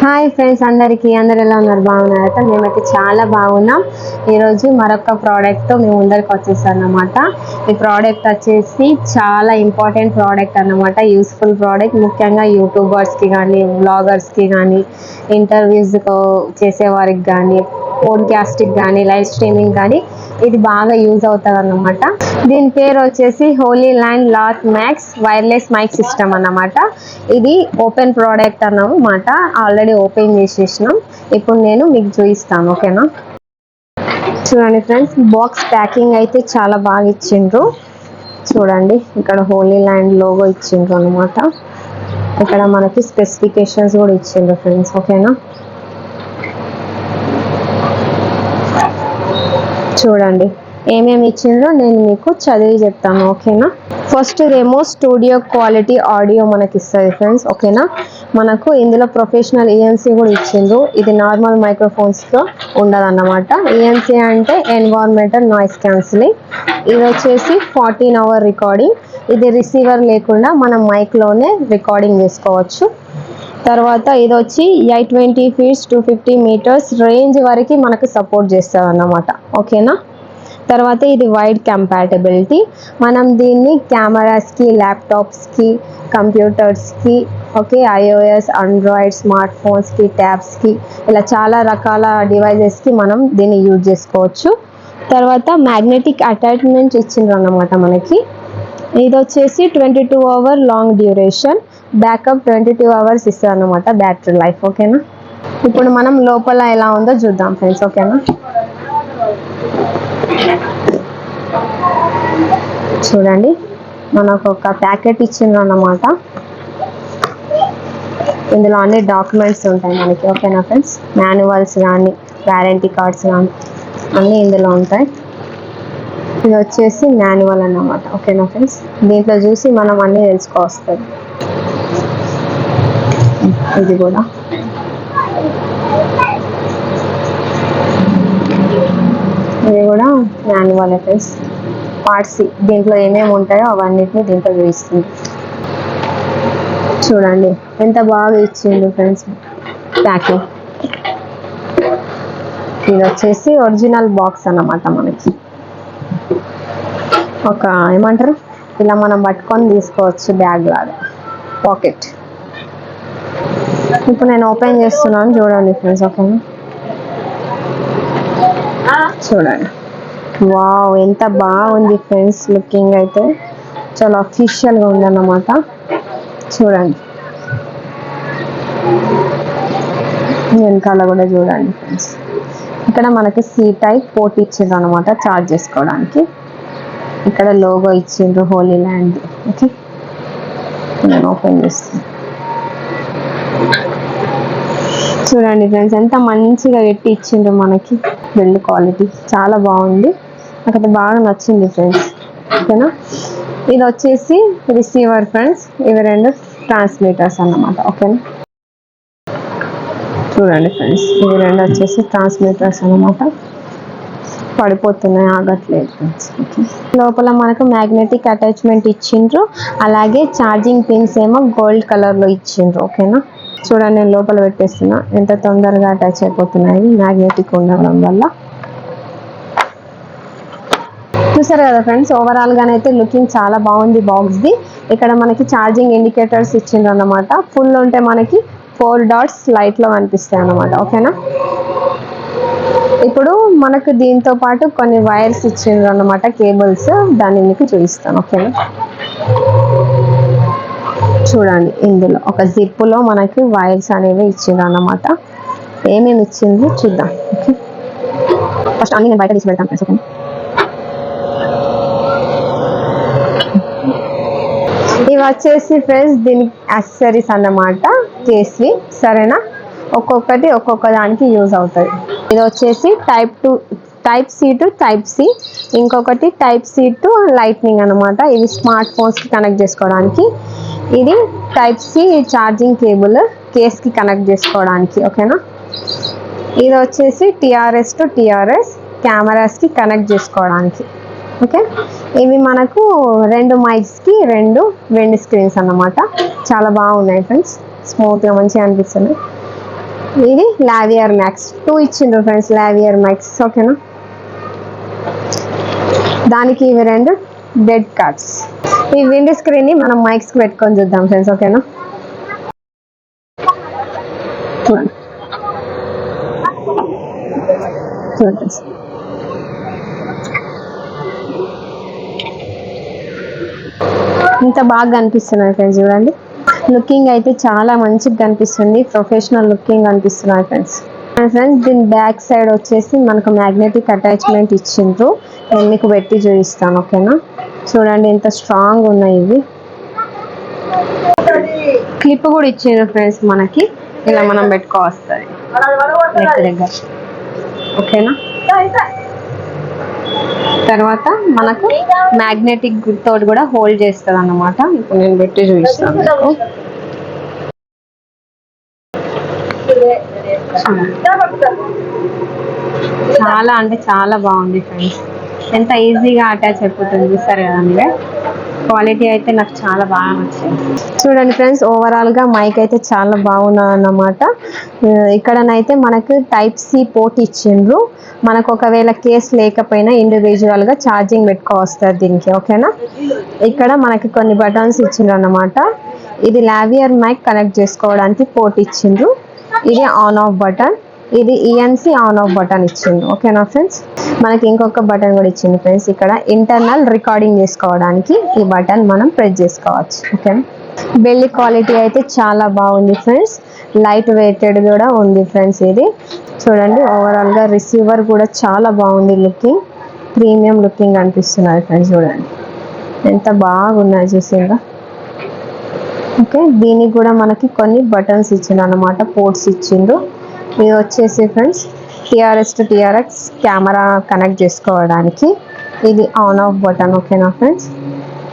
Hi friends, అందరూ ఎలా ఉన్నారు? బాగున్నారట? మేమైతే చాలా బాగున్నాం. ఈరోజు మరొక ప్రోడక్ట్తో మేము ముందరికి వచ్చేసాను అన్నమాట. ఈ ప్రోడక్ట్ వచ్చేసి చాలా ఇంపార్టెంట్ ప్రోడక్ట్ అన్నమాట. యూస్ఫుల్ ప్రోడక్ట్, ముఖ్యంగా యూట్యూబర్స్కి కానీ, వ్లాగర్స్కి కానీ, ఇంటర్వ్యూస్ చేసేవారికి కానీ, పోడ్కాస్ట్కి కానీ, లైవ్ స్ట్రీమింగ్ కానీ ఇది బాగా యూజ్ అవుతుంది అన్నమాట. దీని పేరు వచ్చేసి Hollyland Lark max wireless mic system అన్నమాట. ఇది ఓపెన్ ప్రోడక్ట్ అన్నమాట. ఆల్రెడీ ఓపెన్ చేసేసినాం. ఇప్పుడు నేను మీకు చూపిస్తాను, ఓకేనా? చూడండి ఫ్రెండ్స్, బాక్స్ ప్యాకింగ్ అయితే చాలా బాగా ఇచ్చిండ్రు. చూడండి, ఇక్కడ హోలీ ల్యాండ్ లోగో ఇచ్చిండ్రు అనమాట. ఇక్కడ మనకి స్పెసిఫికేషన్స్ కూడా ఇచ్చిండ్రు ఫ్రెండ్స్, ఓకేనా? చూడండి ఏమేమి ఇచ్చిండ్రో నేను మీకు చదివి చెప్తాను, ఓకేనా? ఫస్ట్ ఏమో స్టూడియో క్వాలిటీ ఆడియో మనకి ఇస్తుంది ఫ్రెండ్స్, ఓకేనా? మనకు ఇందులో ప్రొఫెషనల్ ఈఎన్సీ కూడా ఇచ్చిండ్రు. ఇది నార్మల్ మైక్రోఫోన్స్తో ఉండదు అన్నమాట. ఈఎన్సీ అంటే ఎన్వైరన్మెంటల్ నాయిస్ క్యాన్సిలింగ్. ఇది వచ్చేసి 14 hour రికార్డింగ్. ఇది రిసీవర్ లేకుండా మనం మైక్లోనే రికార్డింగ్ చేసుకోవచ్చు. తర్వాత ఇది వచ్చి 820 feet 250 meters రేంజ్ వరకు మనకు సపోర్ట్ చేస్తుంది అన్నమాట, ఓకేనా? తర్వాత ఇది వైడ్ కంపాటబిలిటీ. మనం దీన్ని కెమెరాస్కి, ల్యాప్టాప్స్కి, కంప్యూటర్స్కి, ఓకే, ఐఓఎస్, ఆండ్రాయిడ్, స్మార్ట్ ఫోన్స్కి, ట్యాబ్స్కి, ఇలా చాలా రకాల డివైజెస్కి మనం దీన్ని యూజ్ చేసుకోవచ్చు. తర్వాత మ్యాగ్నెటిక్ అటాచ్మెంట్ ఇచ్చిండ్రు అన్నమాట మనకి. ఇది వచ్చేసి 22 hour long duration, backup 22 hours ఇస్తుంది అన్నమాట బ్యాటరీ లైఫ్, ఓకేనా? ఇప్పుడు మనం లోపల ఎలా ఉందో చూద్దాం ఫ్రెండ్స్, ఓకేనా? చూడండి, మనకు ఒక ప్యాకెట్ ఇచ్చిండ్రు అన్నమాట. ఇందులో అన్ని డాక్యుమెంట్స్ ఉంటాయి మనకి, ఓకేనా ఫ్రెండ్స్? మాన్యువల్స్ కానీ, వారంటీ కార్డ్స్ కానీ అన్నీ ఇందులో ఉంటాయి. ఇది వచ్చేసి మాన్యువల్ అన్నమాట, ఓకేనా ఫ్రెండ్స్? దీంట్లో చూసి మనం అన్నీ తెలుసుకోవస్తుంది. ఇది కూడా మాన్యువల్ ఫ్రెండ్స్. పార్ట్స్ దీంట్లో ఏమేమి ఉంటాయో అవన్నిటిని దీంట్లో చూపిస్తుంది. చూడండి ఎంత బాగా ఇచ్చిండు ఫ్రెండ్స్ ప్యాకింగ్. ఇది వచ్చేసి ఒరిజినల్ బాక్స్ అన్నమాట మనకి. ఒక ఏమంటారు, ఇలా మనం పట్టుకొని తీసుకోవచ్చు, బ్యాగ్ లాగా, పాకెట్. ఇప్పుడు నేను ఓపెన్ చేస్తున్నాను, చూడండి ఫ్రెండ్స్, ఓకేనా? చూడండి, వావ్ ఎంత బాగుంది ఫ్రెండ్స్. లుకింగ్ అయితే చాలా అఫీషియల్గా ఉందన్నమాట. చూడండి, వెనకాల కూడా చూడండి ఫ్రెండ్స్. ఇక్కడ మనకి C టైప్ పోర్ట్ ఇచ్చిండ్రు అనమాట చార్జ్ చేసుకోవడానికి. ఇక్కడ లోగో ఇచ్చిండ్రు హోలీ ల్యాండ్, ఓకే? నేను ఓపెన్ చేస్తాను. చూడండి ఫ్రెండ్స్, ఎంత మంచిగా పెట్టి ఇచ్చిండ్రు మనకి. బిల్డ్ క్వాలిటీ చాలా బాగుంది, నాకైతే బాగా నచ్చింది ఫ్రెండ్స్, ఓకేనా? ఇది వచ్చేసి రిసీవర్ ఫ్రెండ్స్. ఇవి రెండు ట్రాన్స్మిటర్స్ అన్నమాట, ఓకేనా? చూడండి ఫ్రెండ్స్, ఇవి రెండు వచ్చేసి ట్రాన్స్మిటర్స్ అన్నమాట. పడిపోతున్నాయి, ఆగట్లేదు ఫ్రెండ్స్, ఓకే? లోపల మనకు మ్యాగ్నెటిక్ అటాచ్మెంట్ ఇచ్చిండ్రు. అలాగే ఛార్జింగ్ పిన్స్ ఏమో గోల్డ్ కలర్లో ఇచ్చిండ్రు, ఓకేనా? చూడండి, నేను లోపల పెట్టేస్తున్నా. ఎంత తొందరగా అటాచ్ అయిపోతున్నాయి మ్యాగ్నెటిక్ ఉండడం వల్ల. చూసారు కదా ఫ్రెండ్స్, ఓవరాల్గానైతే లుకింగ్ చాలా బాగుంది బాక్స్ది. ఇక్కడ మనకి ఛార్జింగ్ ఇండికేటర్స్ ఇచ్చిండ్రు అన్నమాట. ఫుల్ ఉంటే మనకి 4 dots లైట్లో కనిపిస్తాయి అన్నమాట, ఓకేనా? ఇప్పుడు మనకు దీంతో పాటు కొన్ని వైర్స్ ఇచ్చిండ్రు అన్నమాట, కేబుల్స్. దాన్ని మీకు చూపిస్తాను, ఓకేనా? చూడండి, ఇందులో ఒక జిప్పులో మనకి వైర్స్ అనేవి ఇచ్చిండ్రు అన్నమాట. ఏమేమి ఇచ్చిండ్రు చూద్దాం, ఓకే? ఫస్ట్ అన్ని నేను బయట తీసి పెడతాను ఫ్రెండ్స్, ఓకే? ఇవి వచ్చేసి ఫ్రెండ్స్ దీనికి యాక్సెసరీస్ అన్నమాట, కేస్వి, సరేనా? ఒక్కొక్కటి ఒక్కొక్క దానికి యూజ్ అవుతుంది. ఇది వచ్చేసి type C to type C, ఇంకొకటి టైప్ C టు లైట్నింగ్ అనమాట. ఇది స్మార్ట్ ఫోన్స్కి కనెక్ట్ చేసుకోవడానికి. ఇది టైప్ C ఛార్జింగ్ కేబుల్, కేస్కి కనెక్ట్ చేసుకోవడానికి, ఓకేనా? ఇది వచ్చేసి TRS టు TRS కెమెరాస్కి కనెక్ట్ చేసుకోవడానికి, ఓకే? ఇవి మనకు 2 మైక్స్కి 2 విండ్ స్క్రీన్స్ అన్నమాట. చాలా బాగున్నాయి ఫ్రెండ్స్, స్మూత్గా మంచిగా అనిపిస్తుంది. ఇది లావియర్ మ్యాక్స్ 2 ఇచ్చిండ్రు ఫ్రెండ్స్, లావియర్ మ్యాక్స్. ఓకేనా, దానికి ఇవి 2 డెడ్ కార్డ్స్. ఈ విండ్ స్క్రీన్ ని మనం మైక్స్ కి పెట్టుకొని చూద్దాం ఫ్రెండ్స్. ఓకేనా, చూడండి చూడండి. ఇంత బాగా కనిపిస్తున్నాయి ఫ్రెండ్స్. చూడండి, లుకింగ్ అయితే చాలా మంచిగా కనిపిస్తుంది, ప్రొఫెషనల్ లుకింగ్ అనిపిస్తున్నాయి ఫ్రెండ్స్. ఫ్రెండ్స్ దీని బ్యాక్ సైడ్ వచ్చేసి మనకు మ్యాగ్నెటిక్ అటాచ్మెంట్ ఇచ్చిండ్రు. నేను మీకు పెట్టి చూపిస్తాను. ఓకేనా, చూడండి ఎంత స్ట్రాంగ్ ఉన్నాయి ఇవి. క్లిప్ కూడా ఇచ్చిండ్రు ఫ్రెండ్స్ మనకి, ఇలా మనం పెట్టుకోవస్తుంది నెక్ దగ్గర. ఓకేనా, తర్వాత మనకు మ్యాగ్నెటిక్ తోటి కూడా హోల్డ్ చేస్తుంది అన్నమాట. ఇప్పుడు నేను పెట్టి చూపిస్తాను. చాలా అంటే చాలా బాగుంది ఫ్రెండ్స్, ఎంత ఈజీగా అటాచ్ అయిపోతుంది చూస్తారు కదా మీరే. క్వాలిటీ అయితే నాకు చాలా బాగా నచ్చింది. చూడండి ఫ్రెండ్స్, ఓవరాల్ గా మైక్ అయితే చాలా బాగున్నది అన్నమాట. ఇక్కడనైతే మనకు టైప్ సి పోర్ట్ ఇచ్చిండ్రు. మనకు ఒకవేళ కేస్ లేకపోయినా ఇండివిజువల్ గా ఛార్జింగ్ పెట్టుకోవస్తుంది దీనికి. ఓకేనా, ఇక్కడ మనకి కొన్ని బటన్స్ ఇచ్చిండ్రు అన్నమాట. ఇది లావియర్ మైక్ కనెక్ట్ చేసుకోవడానికి పోర్ట్ ఇచ్చిండ్రు. ఇది ఆన్ ఆఫ్ బటన్, ఇది ఈఎన్సి ఆన్ ఆఫ్ బటన్ ఇచ్చింది. ఓకేనా ఫ్రెండ్స్, మనకి ఇంకొక బటన్ కూడా ఇచ్చింది ఫ్రెండ్స్. ఇక్కడ ఇంటర్నల్ రికార్డింగ్ చేసుకోవడానికి ఈ బటన్ మనం ప్రెస్ చేసుకోవచ్చు. ఓకేనా, బిల్డ్ క్వాలిటీ అయితే చాలా బాగుంది ఫ్రెండ్స్, లైట్ వెయిటెడ్ కూడా ఉంది ఫ్రెండ్స్. ఇది చూడండి, ఓవరాల్ గా రిసీవర్ కూడా చాలా బాగుంది, లుకింగ్ ప్రీమియం లుకింగ్ అనిపిస్తున్నది ఫ్రెండ్స్. చూడండి ఎంత బాగున్నాయి చూసిందా. ఓకే, దీనికి కూడా మనకి కొన్ని బటన్స్ ఇచ్చిండు అన్నమాట, పోర్ట్స్ ఇచ్చిండు. ఇది వచ్చేసి friends TRS to TRX camera connect చేసుకోవడానికి ఇది ఆన్ ఆఫ్ బటన్. ఓకేనా ఫ్రెండ్స్,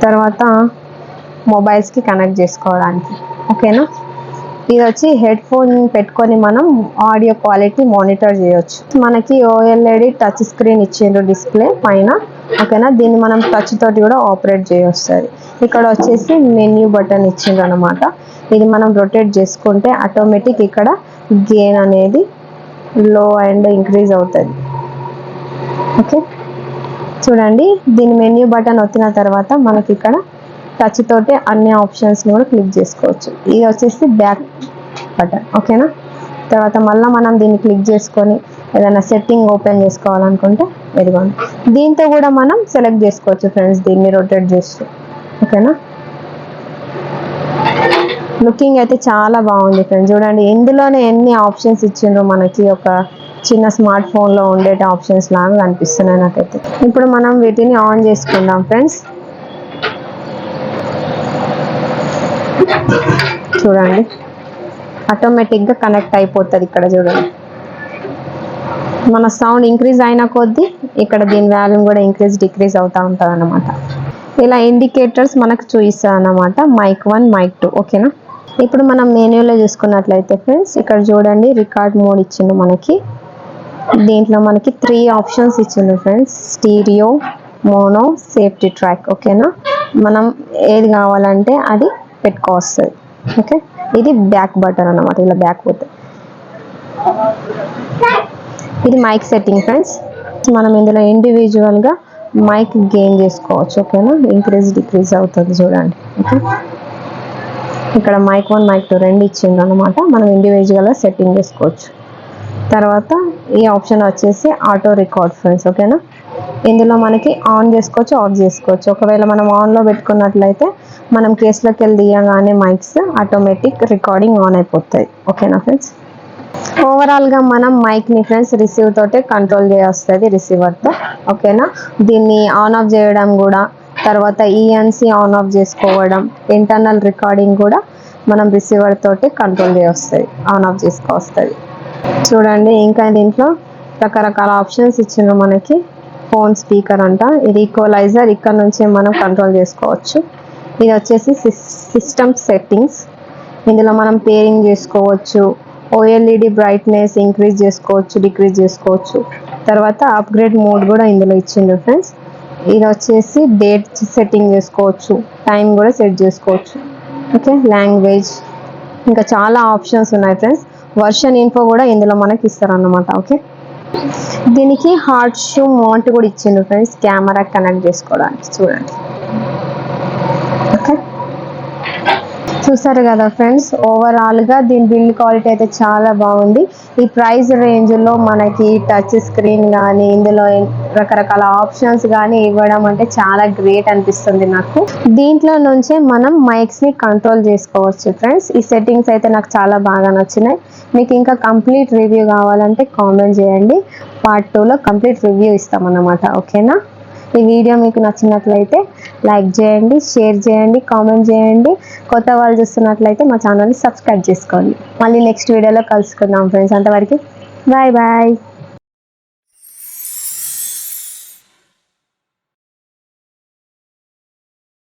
తర్వాత మొబైల్స్కి కనెక్ట్ చేసుకోవడానికి. ఓకేనా, ఇది వచ్చి హెడ్ ఫోన్ పెట్టుకొని మనం ఆడియో క్వాలిటీ మానిటర్ చేయొచ్చు. మనకి ఓఎల్ఈడి టచ్ స్క్రీన్ ఇచ్చిండ్రు డిస్ప్లే పైన. ఓకేనా, దీన్ని మనం టచ్ తోటి కూడా ఆపరేట్ చేయొస్తుంది. ఇక్కడ వచ్చేసి మెన్యూ బటన్ ఇచ్చిండ్రు అనమాట. ఇది మనం రొటేట్ చేసుకుంటే ఆటోమేటిక్ ఇక్కడ గెయిన్ అనేది లో అండ్ ఇంక్రీజ్ అవుతుంది. ఓకే, చూడండి దీని మెన్యూ బటన్ వచ్చిన తర్వాత మనకి ఇక్కడ టచ్ తోటి అన్ని ఆప్షన్స్ని కూడా క్లిక్ చేసుకోవచ్చు. ఇది వచ్చేసి బ్యాక్ బటన్. ఓకేనా, తర్వాత మళ్ళీ మనం దీన్ని క్లిక్ చేసుకొని ఏదైనా సెట్టింగ్ ఓపెన్ చేసుకోవాలనుకుంటే ఇదిగోండి, దీంతో కూడా మనం సెలెక్ట్ చేసుకోవచ్చు ఫ్రెండ్స్, దీన్ని రొటేట్ చేస్తూ. ఓకేనా, లుకింగ్ అయితే చాలా బాగుంది ఫ్రెండ్స్. చూడండి ఇందులోనే ఎన్ని ఆప్షన్స్ ఇచ్చిండ్రో మనకి ఒక చిన్న స్మార్ట్ ఫోన్లో ఉండే ఆప్షన్స్ లాగా కనిపిస్తున్నాయి నాకైతే. ఇప్పుడు మనం వీటిని ఆన్ చేసుకుందాం ఫ్రెండ్స్. చూడండి ఆటోమేటిక్గా కనెక్ట్ అయిపోతుంది. ఇక్కడ చూడండి మన సౌండ్ ఇంక్రీజ్ అయిన కొద్దీ ఇక్కడ దీని వాల్యూమ్ కూడా ఇంక్రీజ్ డిక్రీజ్ అవుతూ ఉంటుంది అన్నమాట. ఇలా ఇండికేటర్స్ మనకు చూపిస్తుంది అన్నమాట, మైక్ 1 మైక్ 2. ఓకేనా, ఇప్పుడు మనం మెనూలో చూసుకున్నట్లయితే ఫ్రెండ్స్ ఇక్కడ చూడండి రికార్డ్ మోడ్ ఇచ్చిండు మనకి. దీంట్లో మనకి 3 ఆప్షన్స్ ఇచ్చిండు friends, stereo, mono, safety track. ఓకేనా, మనం ఏది కావాలంటే అది పెట్టుకోవస్తుంది. ఓకే, ఇది బ్యాక్ బటన్ అన్నమాట, ఇలా బ్యాక్ పోతే. ఇది మైక్ సెట్టింగ్ ఫ్రెండ్స్, మనం ఇందులో ఇండివిజువల్గా మైక్ గెయిన్ చేసుకోవచ్చు. ఓకేనా, ఇంక్రీజ్ డిక్రీజ్ అవుతుంది చూడండి. ఓకే, ఇక్కడ మైక్ 1 మైక్ 2 రెండు ఇచ్చిండు అనమాట, మనం ఇండివిజువల్గా సెట్టింగ్ చేసుకోవచ్చు. తర్వాత ఈ ఆప్షన్ వచ్చేసి ఆటో రికార్డ్ ఫ్రెండ్స్. ఓకేనా, ఇందులో మనకి ఆన్ చేసుకోవచ్చు, ఆఫ్ చేసుకోవచ్చు. ఒకవేళ మనం ఆన్లో పెట్టుకున్నట్లయితే మనం కేసులోకి వెళ్ళి తీయగానే మైక్స్ ఆటోమేటిక్ రికార్డింగ్ ఆన్ అయిపోతాయి. ఓకేనా ఫ్రెండ్స్, ఓవరాల్గా మనం మైక్ని ఫ్రెండ్స్ రిసీవ్ తోటే కంట్రోల్ చేయొస్తుంది రిసీవర్తో. ఓకేనా, దీన్ని ఆన్ ఆఫ్ చేయడం కూడా, తర్వాత ఈఎన్సి ఆన్ ఆఫ్ చేసుకోవడం, ఇంటర్నల్ రికార్డింగ్ కూడా మనం రిసీవర్ తోటి కంట్రోల్ చేయొస్తుంది, ఆన్ ఆఫ్ చేసుకోవస్తుంది. చూడండి ఇంకా దీంట్లో రకరకాల ఆప్షన్స్ ఇచ్చిండ్రు మనకి. ఫోన్ స్పీకర్ అంట, ఇది ఈక్వలైజర్, ఇక్కడ నుంచే మనం కంట్రోల్ చేసుకోవచ్చు. ఇది వచ్చేసి సిస్టమ్ సెట్టింగ్స్, ఇందులో మనం పేరింగ్ చేసుకోవచ్చు, ఓఎల్ఈడి బ్రైట్నెస్ ఇంక్రీజ్ చేసుకోవచ్చు, డిక్రీజ్ చేసుకోవచ్చు. తర్వాత అప్గ్రేడ్ మోడ్ కూడా ఇందులో ఇచ్చిండ్రు ఫ్రెండ్స్. ఇది వచ్చేసి డేట్ సెట్టింగ్ చేసుకోవచ్చు, టైం కూడా సెట్ చేసుకోవచ్చు. ఓకే, లాంగ్వేజ్, ఇంకా చాలా ఆప్షన్స్ ఉన్నాయి ఫ్రెండ్స్. వర్షన్ ఇన్ఫో కూడా ఇందులో మనకి ఇస్తారు అన్నమాట. ఓకే, దీనికి హార్ట్ షూ మౌంట్ కూడా ఇచ్చిండు ఫ్రెండ్స్, కెమెరా కనెక్ట్ చేసుకోవడానికి. చూడండి, ఓకే, చూసారు కదా ఫ్రెండ్స్. ఓవరాల్గా దీని బిల్డ్ క్వాలిటీ అయితే చాలా బాగుంది. ఈ ప్రైస్ రేంజ్లో మనకి టచ్ స్క్రీన్ కానీ ఇందులో రకరకాల ఆప్షన్స్ కానీ ఇవ్వడం అంటే చాలా గ్రేట్ అనిపిస్తుంది నాకు. దీంట్లో నుంచే మనం మైక్స్ని కంట్రోల్ చేసుకోవచ్చు ఫ్రెండ్స్. ఈ సెట్టింగ్స్ అయితే నాకు చాలా బాగా నచ్చినాయి. మీకు ఇంకా కంప్లీట్ రివ్యూ కావాలంటే కామెంట్ చేయండి, పార్ట్ 2లో కంప్లీట్ రివ్యూ ఇస్తామన్నమాట. ఓకేనా, ఈ వీడియో మీకు నచ్చినట్లయితే లైక్ చేయండి, షేర్ చేయండి, కామెంట్ చేయండి. కొత్త వాళ్ళు చూస్తున్నట్లయితే మా ఛానల్ని సబ్స్క్రైబ్ చేసుకోండి. మళ్ళీ నెక్స్ట్ వీడియోలో కలుసుకుందాం ఫ్రెండ్స్. అంతవరకు బాయ్ బాయ్.